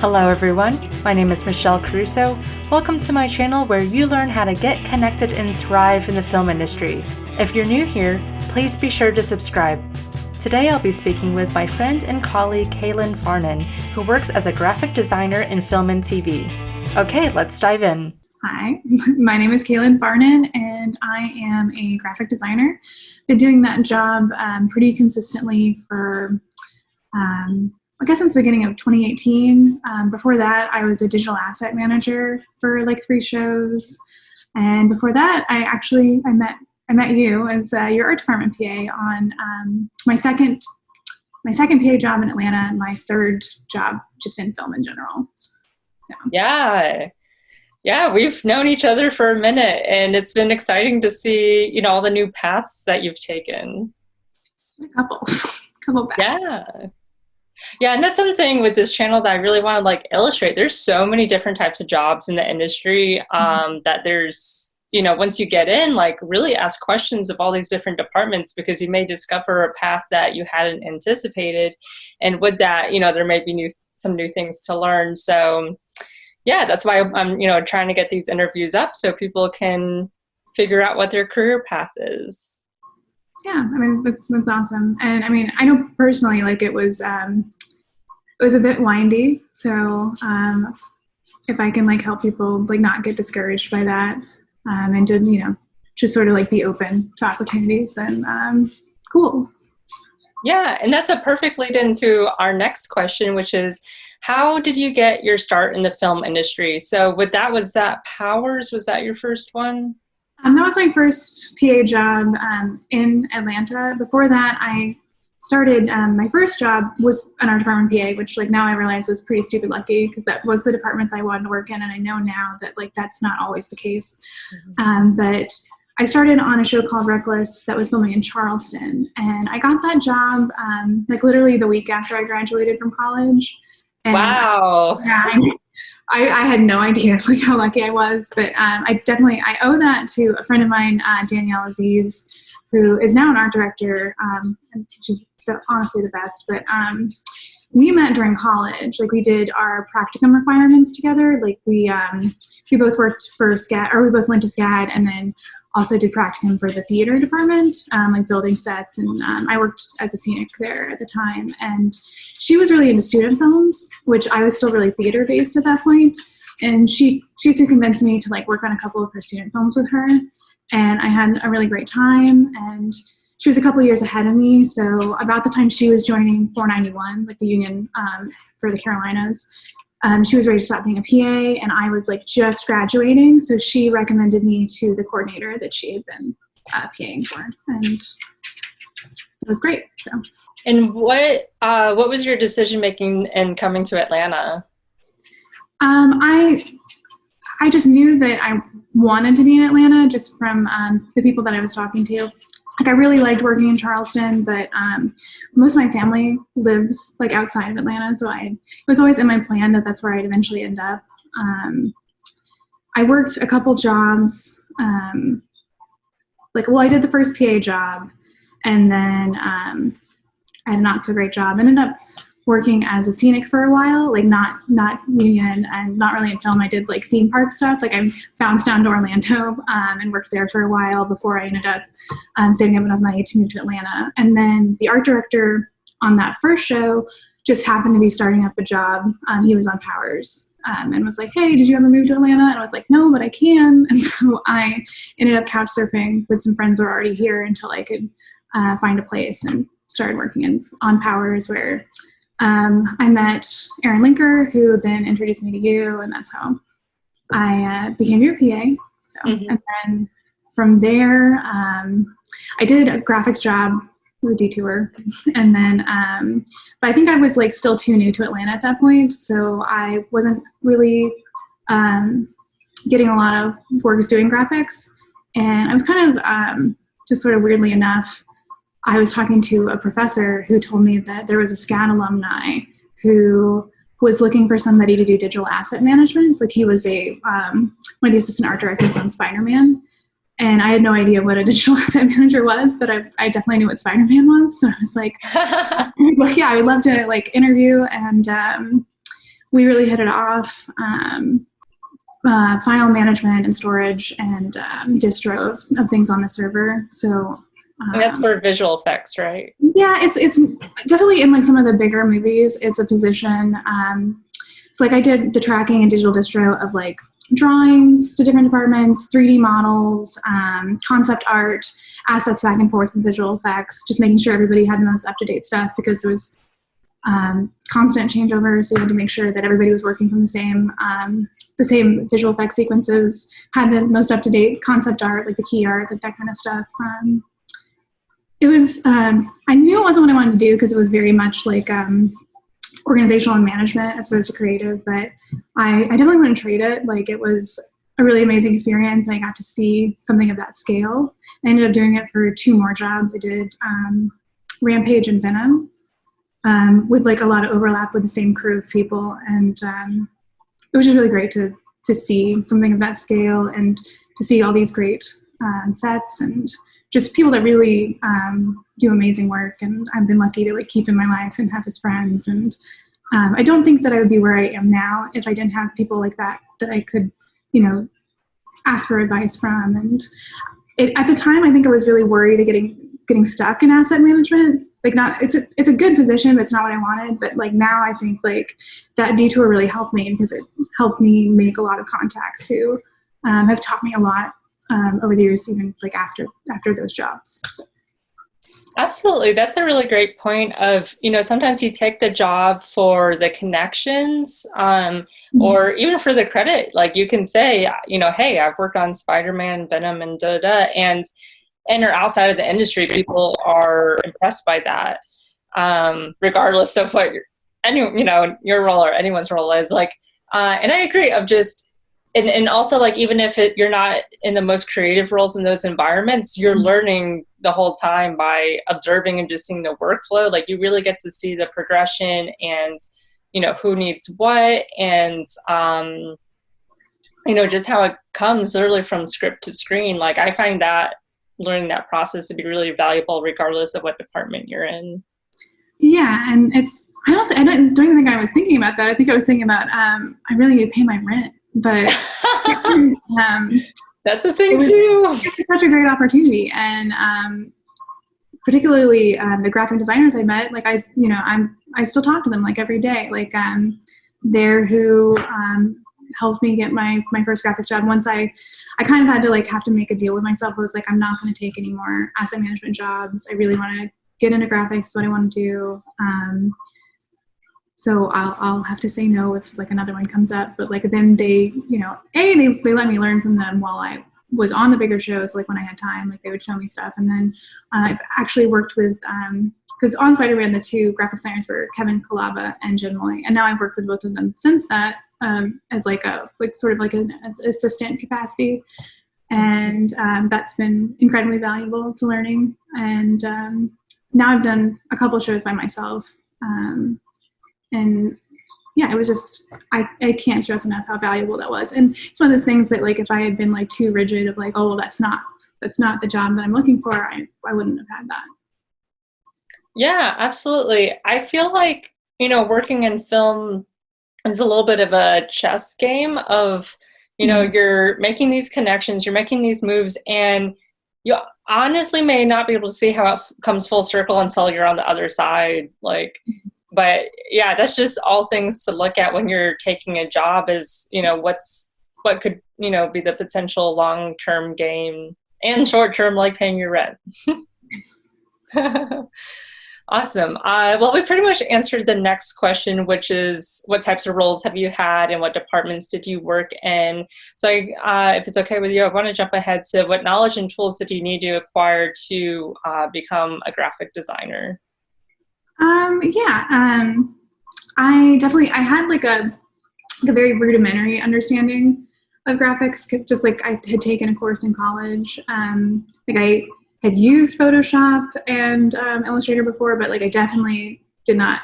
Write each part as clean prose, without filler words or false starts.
Hello everyone, my name is Michelle Caruso. Welcome to my channel where you learn how to get connected and thrive in the film industry. If you're new here, please be sure to subscribe. Today I'll be speaking with my friend and colleague Kaylynn Farnan, who works as a graphic designer in film and TV. Okay, let's dive in. Hi, my name is Kaylynn Farnan and I am a graphic designer. Been doing that job pretty consistently for I guess since the beginning of 2018. Before that, I was a digital asset manager for like 3 shows. And before that, I met you as your art department PA on my second PA job in Atlanta and my third job just in film in general. So. Yeah, we've known each other for a minute, and it's been exciting to see, all the new paths that you've taken. A couple paths. Yeah, and that's something with this channel that I really want to illustrate. There's so many different types of jobs in the industry that there's, once you get in, really ask questions of all these different departments, because you may discover a path that you hadn't anticipated. And with that, there may be some new things to learn. So yeah, that's why I'm, trying to get these interviews up so people can figure out what their career path is. Yeah, I mean, that's awesome. And I mean, I know personally, it was a bit windy. So if I can help people not get discouraged by that and to, just sort of be open to opportunities, then cool. Yeah, and that's a perfect lead into our next question, which is, how did you get your start in the film industry? So was that Powers? Was that your first one? That was my first PA job in Atlanta. Before that, I started, my first job was an art department PA, which now I realize was pretty stupid lucky, because that was the department that I wanted to work in. And I know now that that's not always the case. Mm-hmm. But I started on a show called Reckless that was filming in Charleston. And I got that job literally the week after I graduated from college. And wow. I had no idea how lucky I was, but I owe that to a friend of mine, Danielle Aziz, who is now an art director, and she's honestly the best. But we met during college. We did our practicum requirements together. We both worked for SCAD, or we both went to SCAD, and then also did practicum for the theater department, building sets, and I worked as a scenic there at the time. And she was really into student films, which I was still really theater-based at that point. And she soon convinced me to work on a couple of her student films with her, and I had a really great time. And she was a couple years ahead of me, so about the time she was joining 491, the union for the Carolinas, she was ready to stop being a PA, and I was just graduating, so she recommended me to the coordinator that she had been PAing for, and it was great. So. And what was your decision making in coming to Atlanta? I just knew that I wanted to be in Atlanta just from the people that I was talking to. I really liked working in Charleston, but most of my family lives outside of Atlanta, so it was always in my plan that that's where I'd eventually end up. I worked a couple jobs. I did the first PA job, and then I had a not so great job. Ended up working as a scenic for a while, not union and not really in film. I did theme park stuff. I bounced down to Orlando and worked there for a while before I ended up saving up enough money to move to Atlanta. And then the art director on that first show just happened to be starting up a job. He was on Powers and was like, "Hey, did you ever move to Atlanta?" And I was like, "No, but I can." And so I ended up couch surfing with some friends that were already here until I could find a place, and started working on Powers, where I met Aaron Linker, who then introduced me to you, and that's how I became your PA. So, mm-hmm. And then from there, I did a graphics job with Detour, and then, but I think I was still too new to Atlanta at that point, so I wasn't really getting a lot of work doing graphics, and I was kind of just sort of weirdly enough, I was talking to a professor who told me that there was a SCAD alumni who was looking for somebody to do digital asset management. He was one of the assistant art directors on Spiderman. And I had no idea what a digital asset manager was, but I definitely knew what Spiderman was. So I was like, yeah, I would love to interview. And we really hit it off. File management and storage and distro of things on the server. So and that's for visual effects, right? Yeah, it's definitely in like some of the bigger movies. It's a position. So like I did the tracking and digital distro of like drawings to different departments, 3D models, concept art, assets back and forth with visual effects, just making sure everybody had the most up-to-date stuff because there was constant changeover. So you had to make sure that everybody was working from the same visual effects sequences, had the most up-to-date concept art, like the key art, like that kind of stuff. It was, I knew it wasn't what I wanted to do because it was very much like organizational and management as opposed to creative, but I definitely wouldn't trade it. Like it was a really amazing experience. I got to see something of that scale. I ended up doing it for 2 more jobs. I did Rampage and Venom with like a lot of overlap with the same crew of people. And it was just really great to see something of that scale and to see all these great sets and just people that really do amazing work. And I've been lucky to like keep in my life and have as friends. And I don't think that I would be where I am now if I didn't have people like that I could, ask for advice from. And at the time, I think I was really worried of getting stuck in asset management. Like it's a good position, but it's not what I wanted. But like now I think like that detour really helped me because it helped me make a lot of contacts who have taught me a lot over the years, even like after those jobs. So. Absolutely. That's a really great point of, sometimes you take the job for the connections or even for the credit. Like you can say, hey, I've worked on Spiderman, Venom, and da-da, and or outside of the industry, people are impressed by that, regardless of what your role or anyone's role is. Like, and I agree of just, and also like even if you're not in the most creative roles in those environments, you're learning the whole time by observing and just seeing the workflow. Like you really get to see the progression and who needs what and just how it comes literally from script to screen. Like I find that learning that process to be really valuable regardless of what department you're in. Yeah, and I don't even think I was thinking about that. I think I was thinking about I really need to pay my rent. But that's a thing too. It's such a great opportunity, and particularly the graphic designers I met. Like I still talk to them like every day. Like they're who helped me get my first graphics job. Once I kind of had to have to make a deal with myself. I was like, I'm not going to take any more asset management jobs. I really want to get into graphics. Is what I want to do. So I'll have to say no if like another one comes up. But like then they let me learn from them while I was on the bigger shows. Like when I had time, like they would show me stuff. And then I've actually worked with because on Spiderman the 2 graphic designers were Kevin Kalaba and Jen Moy, and now I've worked with both of them since that as like sort of like an assistant capacity. And that's been incredibly valuable to learning. And now I've done a couple shows by myself. And yeah, it was just, I can't stress enough how valuable that was. And it's one of those things that like, if I had been like too rigid of like, oh, well, that's not the job that I'm looking for, I wouldn't have had that. Yeah, absolutely. I feel like, working in film is a little bit of a chess game of, you're making these connections, you're making these moves, and you honestly may not be able to see how it comes full circle until you're on the other side. Like, but yeah, that's just all things to look at when you're taking a job is, what could, be the potential long-term gain and short-term, like paying your rent. Awesome. Well, we pretty much answered the next question, which is what types of roles have you had and what departments did you work in? So if it's okay with you, I want to jump ahead to what knowledge and tools did you need to acquire to become a graphic designer? I had like a very rudimentary understanding of graphics, just like I had taken a course in college. Like I had used Photoshop and Illustrator before, but like I definitely did not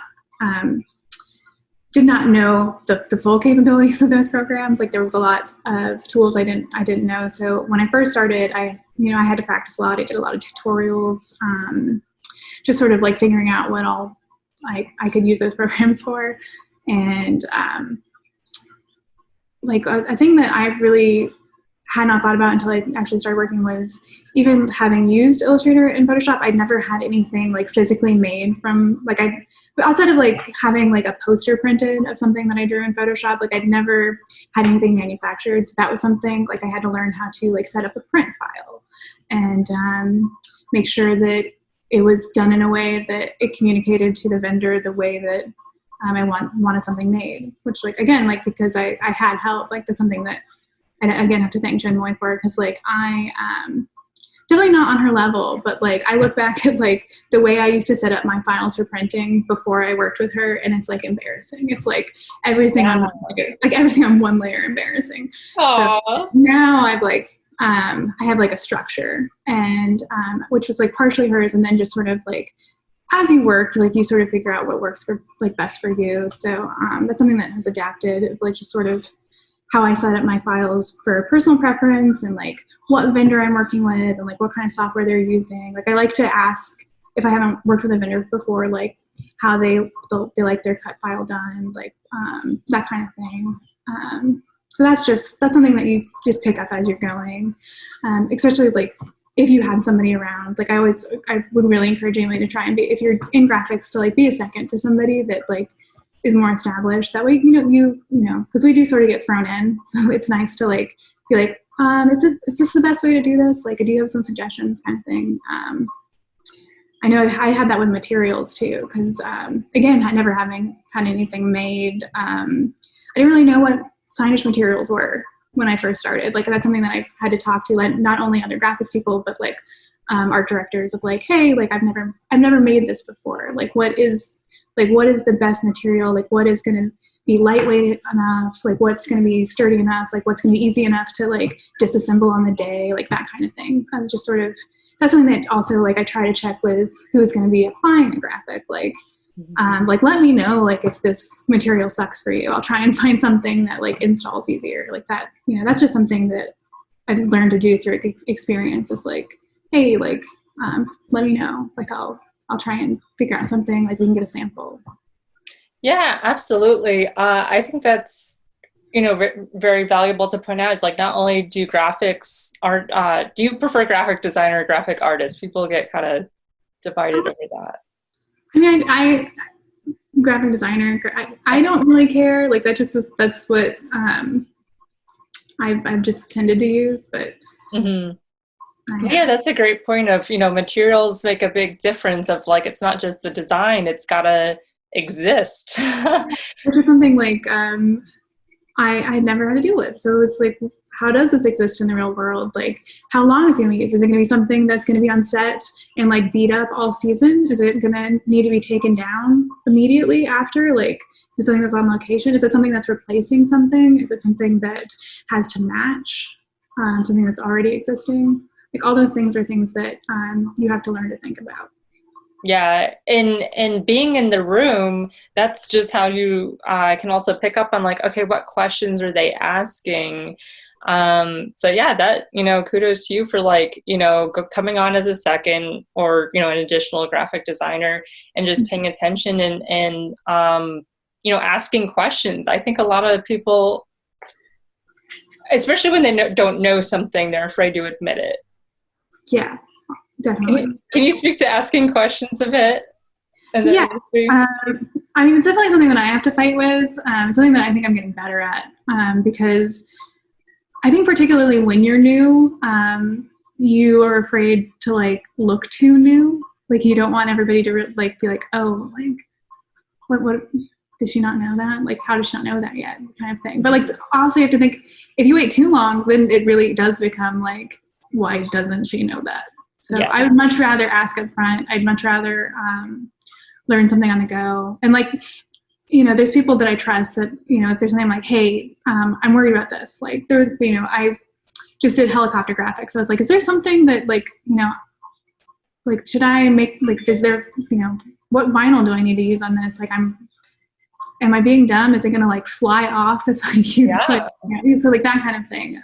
know the full capabilities of those programs. Like there was a lot of tools I didn't know. So when I first started, I had to practice a lot. I did a lot of tutorials, just sort of like figuring out what all I could use those programs for. And like a thing that I really had not thought about until I actually started working was, even having used Illustrator and Photoshop, I'd never had anything like physically made from like, outside of like having like a poster printed of something that I drew in Photoshop, like I'd never had anything manufactured. So that was something like I had to learn how to like set up a print file and make sure that it was done in a way that it communicated to the vendor the way that I wanted something made, which like, again, like because I had help, like that's something that I again have to thank Jen Moy for, because like I definitely not on her level, but like I look back at like the way I used to set up my files for printing before I worked with her, and it's like embarrassing. It's like everything on one layer embarrassing. Aww. So now I've like I have like a structure, and which was like partially hers, and then just sort of like as you work, like you sort of figure out what works for like best for you. So that's something that has adapted, like just sort of how I set up my files for personal preference, and like what vendor I'm working with, and like what kind of software they're using. Like I like to ask, if I haven't worked with a vendor before, like how they like their cut file done, like that kind of thing. So that's something that you just pick up as you're going, especially like if you have somebody around. Like I would really encourage anybody to try and be, if you're in graphics, to like be a second for somebody that like is more established. That way, you know, because we do sort of get thrown in. So it's nice to like be like, is this the best way to do this? Like, do you have some suggestions, kind of thing? I know I had that with materials too, because again, never having had anything made, I didn't really know what signage materials were when I first started. Like that's something that I had to talk to, like not only other graphics people, but like art directors, of like, hey, like I've never made this before. Like what is the best material? Like what is going to be lightweight enough? Like what's going to be sturdy enough? Like what's going to be easy enough to like disassemble on the day? Like that kind of thing. Just sort of, that's something that also like I try to check with who's going to be applying a graphic. Like, like let me know like if this material sucks for you. I'll try and find something that like installs easier. Like that, you know, that's just something that I've learned to do through experience. Is like, hey, like let me know. Like I'll try and figure out something, like we can get a sample. Yeah, absolutely. I think that's, you know, very valuable to point out, is like not only do graphics art, do you prefer graphic designer or graphic artist? People get kind of divided over that. I mean, I graphic designer, I don't really care. Like that's what I've just tended to use, but yeah, that's a great point of, you know, materials make a big difference of like, it's not just the design, it's gotta exist. Which is something like I never had to deal with. So it was like, how does this exist in the real world? Like how long is it going to be used? Is it going to be something that's going to be on set and like beat up all season? Is it going to need to be taken down immediately after? Like, is it something that's on location? Is it something that's replacing something? Is it something that has to match something that's already existing? Like all those things are things that you have to learn to think about. Yeah, and being in the room, that's just how you can also pick up on like, okay, what questions are they asking? So yeah, that, you know, kudos to you for like, you know, coming on as a second or, you know, an additional graphic designer and just paying attention and you know, asking questions. I think a lot of people, especially when they don't know something, they're afraid to admit it. Yeah, definitely. Can you speak to asking questions a bit? Yeah, I mean, it's definitely something that I have to fight with. Something that I think I'm getting better at, because I think particularly when you're new, you are afraid to like look too new. Like you don't want everybody to like be like, oh, like what did she not know that? Like how does she not know that yet? Kind of thing. But like also you have to think, if you wait too long, then it really does become like, why doesn't she know that? So yes. I would much rather ask up front. I'd much rather learn something on the go. And like, you know, there's people that I trust that, you know, if there's something like, hey, I'm worried about this. Like there, you know, I just did helicopter graphics. So I was like, is there something that like, you know, like, should I make, like, is there, you know, what vinyl do I need to use on this? Like am I being dumb? Is it going to like fly off if I use like, you know, so like that kind of thing.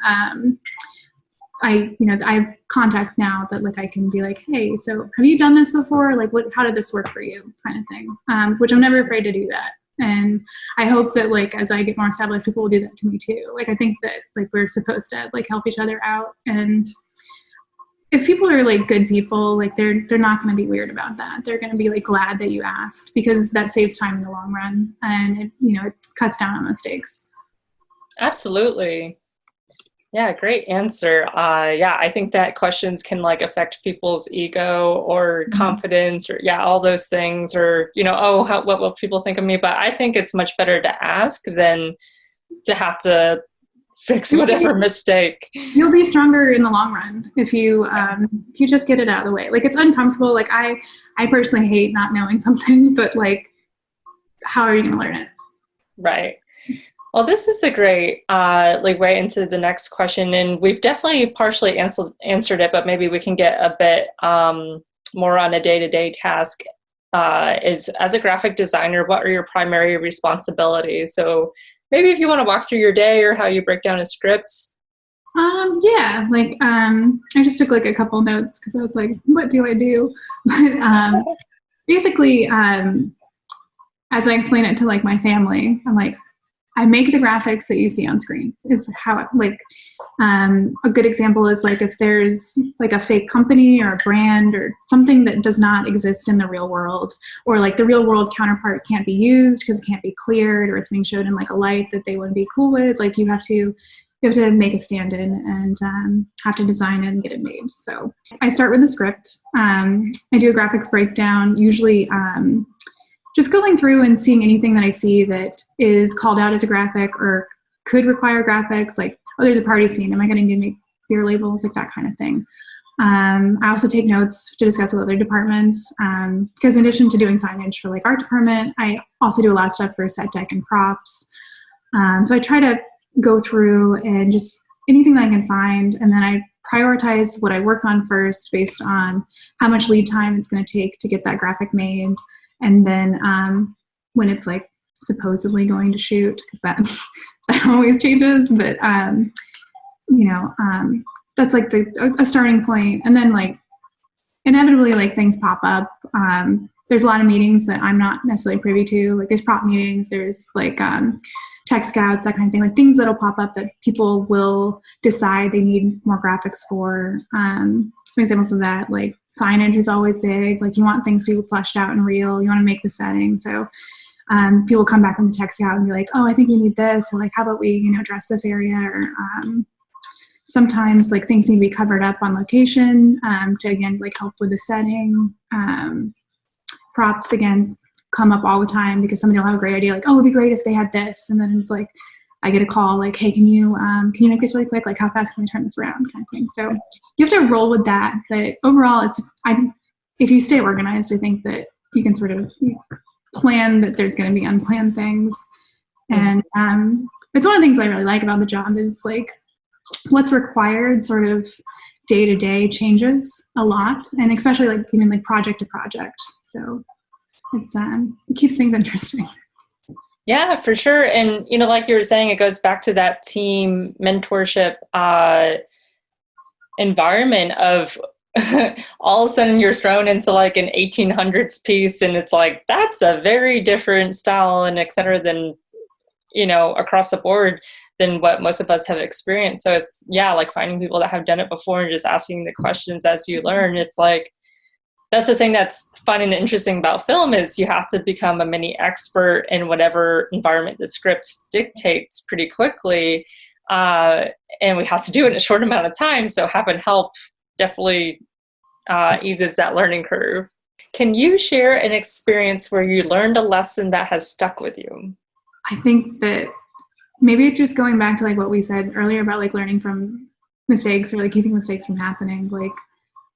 You know, I have contacts now that like I can be like, hey, so have you done this before? Like how did this work for you? Kind of thing. Which I'm never afraid to do that. And I hope that like as I get more established, people will do that to me too. Like I think that like we're supposed to like help each other out, and if people are like good people, like they're not going to be weird about that. They're going to be like glad that you asked, because that saves time in the long run, and it, you know, it cuts down on mistakes. Absolutely. Yeah, great answer. Yeah, I think that questions can like affect people's ego or confidence, or yeah, all those things, or you know, oh, what will people think of me? But I think it's much better to ask than to have to fix whatever mistake. You'll be stronger in the long run if you just get it out of the way. Like it's uncomfortable. Like I personally hate not knowing something, but like, how are you going to learn it? Right. Well, this is a great like way into the next question, and we've definitely partially answered it, but maybe we can get a bit more on a day-to-day task. Is as a graphic designer, what are your primary responsibilities? So maybe if you want to walk through your day or how you break down a script. Yeah, like I just took like a couple notes because I was like, what do I do? But basically, as I explain it to like my family, I'm like, I make the graphics that you see on screen is how it, like, a good example is like if there's like a fake company or a brand or something that does not exist in the real world, or like the real world counterpart can't be used because it can't be cleared, or it's being showed in like a light that they wouldn't be cool with, like you have to make a stand-in and have to design it and get it made. So I start with the script. I do a graphics breakdown, usually just going through and seeing anything that I see that is called out as a graphic or could require graphics, like, oh, there's a party scene. Am I going to make beer labels? Like that kind of thing. I also take notes to discuss with other departments because in addition to doing signage for like art department, I also do a lot of stuff for set deck and props. So I try to go through and just anything that I can find, and then I prioritize what I work on first based on how much lead time it's going to take to get that graphic made. And then when it's like supposedly going to shoot, because that always changes, but you know, that's like a starting point. And then like inevitably like things pop up. There's a lot of meetings that I'm not necessarily privy to. Like there's prop meetings, there's like tech scouts, that kind of thing, like things that'll pop up that people will decide they need more graphics for. Some examples of that, like signage is always big. Like you want things to be fleshed out and real. You want to make the setting. So people come back from the tech scout and be like, oh, I think we need this. Or like, how about we, you know, dress this area? Or sometimes like things need to be covered up on location to, again, like help with the setting. Props, again, come up all the time because somebody will have a great idea, like, oh, it'd be great if they had this. And then it's like, I get a call like, hey, can you make this really quick? Like, how fast can we turn this around, kind of thing. So you have to roll with that. But overall, if you stay organized, I think that you can sort of plan that there's going to be unplanned things. And it's one of the things I really like about the job is like what's required sort of day to day changes a lot, and especially like even like project to project. So it's it keeps things interesting. Yeah, for sure. And, you know, like you were saying, it goes back to that team mentorship environment of all of a sudden you're thrown into like an 1800s piece, and it's like, that's a very different style and et cetera than, you know, across the board than what most of us have experienced. So it's, yeah, like finding people that have done it before and just asking the questions as you learn. It's like, that's the thing that's fun and interesting about film is you have to become a mini expert in whatever environment the script dictates pretty quickly. And we have to do it in a short amount of time. So having help definitely eases that learning curve. Can you share an experience where you learned a lesson that has stuck with you? I think that maybe just going back to like what we said earlier about like learning from mistakes or like keeping mistakes from happening. Like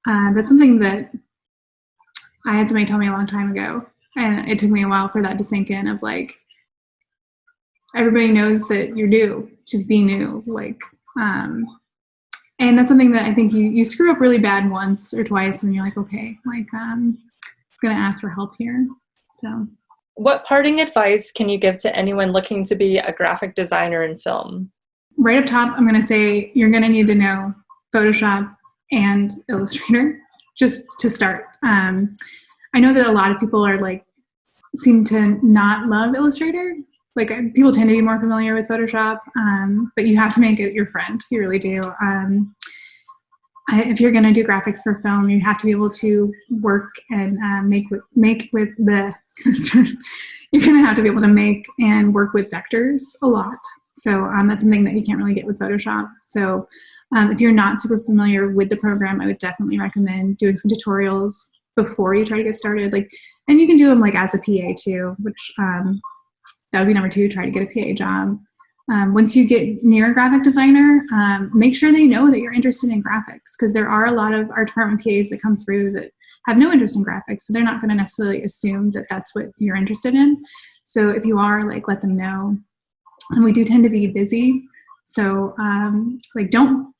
that's something that I had somebody tell me a long time ago, and it took me a while for that to sink in of like, everybody knows that you're new, just be new. Like, and that's something that I think you screw up really bad once or twice and you're like, okay, like I'm going to ask for help here. So what parting advice can you give to anyone looking to be a graphic designer in film? Right up top, I'm going to say you're going to need to know Photoshop and Illustrator just to start. I know that a lot of people are like seem to not love Illustrator. Like people tend to be more familiar with Photoshop, but you have to make it your friend. You really do. If you're going to do graphics for film, you have to be able to work and make with the. You're going to have to be able to make and work with vectors a lot. So that's something that you can't really get with Photoshop. So if you're not super familiar with the program, I would definitely recommend doing some tutorials before you try to get started. Like, and you can do them like as a PA too, which that would be number 2, try to get a PA job. Once you get near a graphic designer, make sure they know that you're interested in graphics, because there are a lot of our department PAs that come through that have no interest in graphics, so they're not going to necessarily assume that that's what you're interested in. So if you are, like, let them know. And we do tend to be busy, so like don't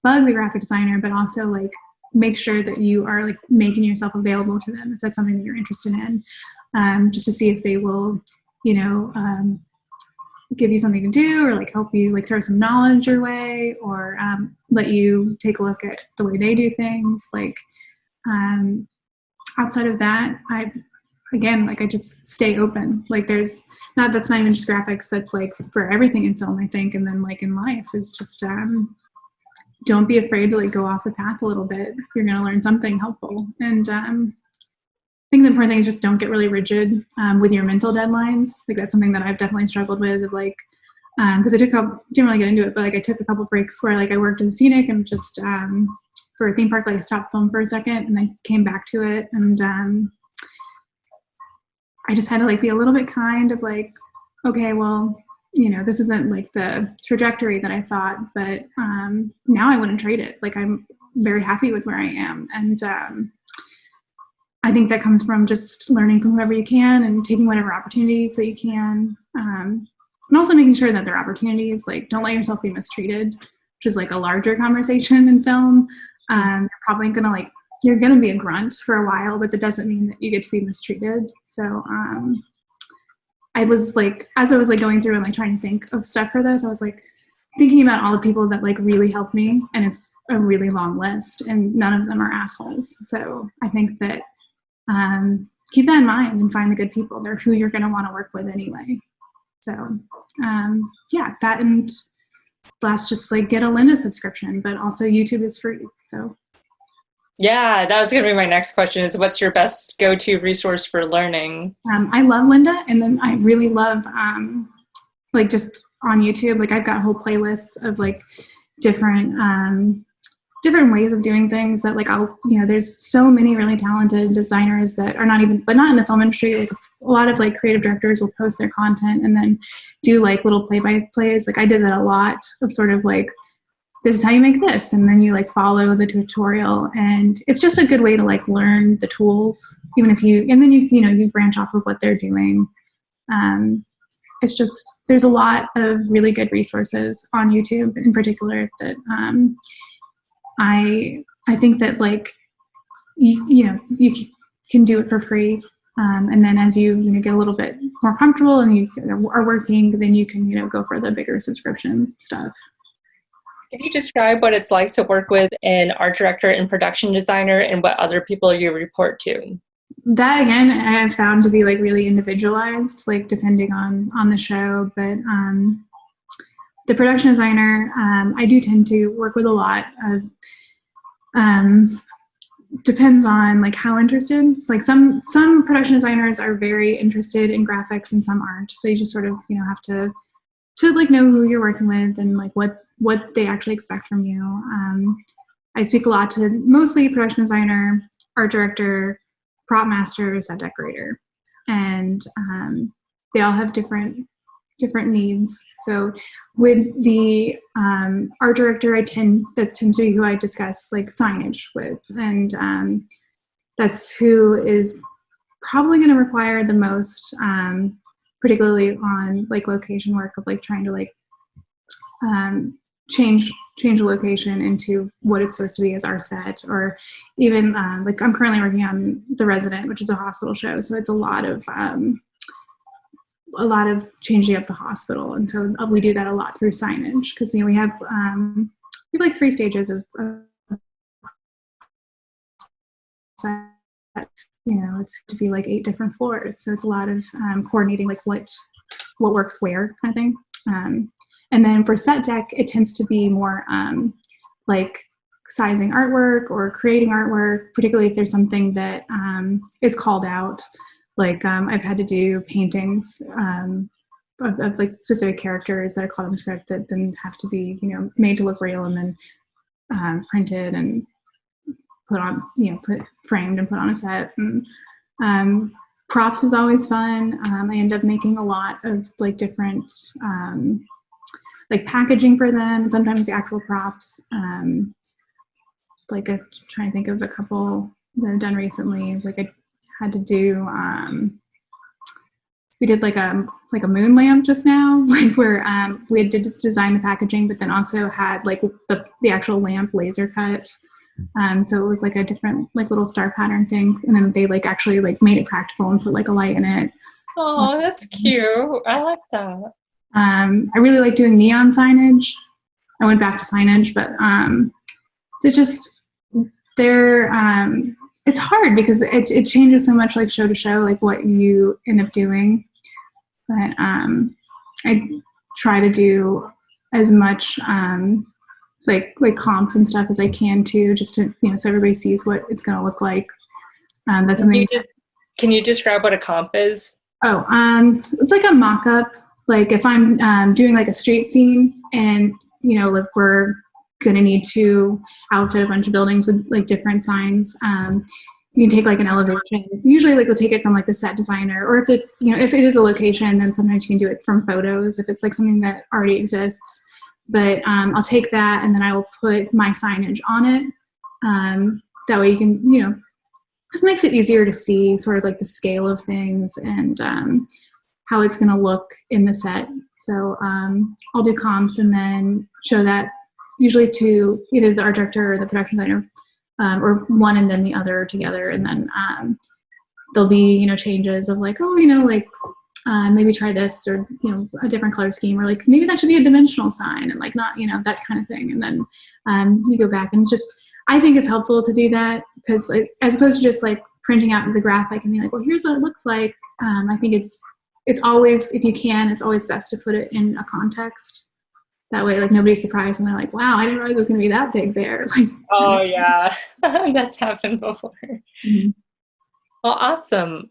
bug the graphic designer, but also like make sure that you are like making yourself available to them if that's something that you're interested in, just to see if they will, you know, give you something to do, or like help you, like throw some knowledge your way, or let you take a look at the way they do things. Like outside of that, I just stay open. Like that's not even just graphics, that's like for everything in film, I think. And then like in life is just don't be afraid to like go off the path a little bit. You're going to learn something helpful. And I think the important thing is just don't get really rigid with your mental deadlines. Like that's something that I've definitely struggled with, like, because I didn't really get into it, but like I took a couple breaks where like I worked as a scenic and just for a theme park, like I stopped film for a second and then came back to it. And I just had to like be a little bit kind of like, okay, well, you know, this isn't like the trajectory that I thought, but now I wouldn't trade it. Like I'm very happy with where I am. And I think that comes from just learning from whoever you can and taking whatever opportunities that you can. And also making sure that there are opportunities, like don't let yourself be mistreated, which is like a larger conversation in film. You're probably you're gonna be a grunt for a while, but that doesn't mean that you get to be mistreated. So I was like, as I was like going through and like trying to think of stuff for this, I was like thinking about all the people that like really helped me, and it's a really long list and none of them are assholes. So I think that keep that in mind and find the good people. They're who you're going to want to work with anyway. So yeah, that, and last, just like get a Lynda subscription, but also YouTube is free. So yeah, that was going to be my next question, is what's your best go-to resource for learning? I love Lynda, and then I really love like just on YouTube, like I've got whole playlists of like different ways of doing things that like there's so many really talented designers that are not in the film industry. Like a lot of like creative directors will post their content and then do like little play-by-plays. Like I did that a lot, of sort of like, this is how you make this, and then you like follow the tutorial, and it's just a good way to like learn the tools, even if you branch off of what they're doing. It's just, there's a lot of really good resources on YouTube in particular that I think that like you can do it for free, and then as you get a little bit more comfortable and you are working, then you can go for the bigger subscription stuff. Can you describe what it's like to work with an art director and production designer, and what other people you report to? That again, I have found to be like really individualized, like depending on the show. But the production designer, I do tend to work with a lot of, depends on like how interested. It's like some production designers are very interested in graphics and some aren't. So you just sort of have to like know who you're working with and like what they actually expect from you. I speak a lot to mostly production designer, art director, prop master, set decorator, and they all have different needs. So with the art director, that tends to be who I discuss like signage with, and that's who is probably going to require the most, particularly on like location work, of like trying to like change a location into what it's supposed to be as our set, or even like I'm currently working on The Resident, which is a hospital show, so it's a lot of changing up the hospital, and so we do that a lot through signage, because we have like 3 stages of set. it's to be like 8 different floors. So it's a lot of coordinating like what works where kind of thing. And then for set deck, it tends to be more like sizing artwork or creating artwork, particularly if there's something that is called out. Like I've had to do paintings of like specific characters that are called in the script that then have to be, made to look real and then printed and put on, put framed and put on a set. And props is always fun. I end up making a lot of like different like packaging for them, and sometimes the actual props. Like I'm trying to think of a couple that I've done recently. Like I had to do, we did like a moon lamp just now, like where we had to design the packaging, but then also had like the actual lamp laser cut. So it was like a different like little star pattern thing, and then they like actually like made it practical and put like a light in it. Oh, that's cute. I like that. I really like doing neon signage. I went back to signage, but it's just it's hard because it changes so much like show to show, like what you end up doing. But I try to do as much like comps and stuff as I can too, just to so everybody sees what it's going to look like. That's something. Can you describe what a comp is? Oh, it's like a mock-up. Like if I'm doing like a street scene, and like we're gonna need to outfit a bunch of buildings with like different signs. You can take like an elevation. Usually like we'll take it from like the set designer, or if it's, if it is a location, then sometimes you can do it from photos if it's like something that already exists. But I'll take that and then I will put my signage on it. That way you can, just makes it easier to see sort of like the scale of things and how it's going to look in the set. So I'll do comps and then show that usually to either the art director or the production designer, or one and then the other together. And then there'll be, changes of like, maybe try this, or, a different color scheme, or like, maybe that should be a dimensional sign, and like not, that kind of thing. And then you go back and just, I think it's helpful to do that because like, as opposed to just like printing out the graphic and being like, well, here's what it looks like. I think it's always, if you can, it's always best to put it in a context. That way, like nobody's surprised when they're like, wow, I didn't realize it was going to be that big there. Like, oh yeah, that's happened before. Mm-hmm. Well, awesome.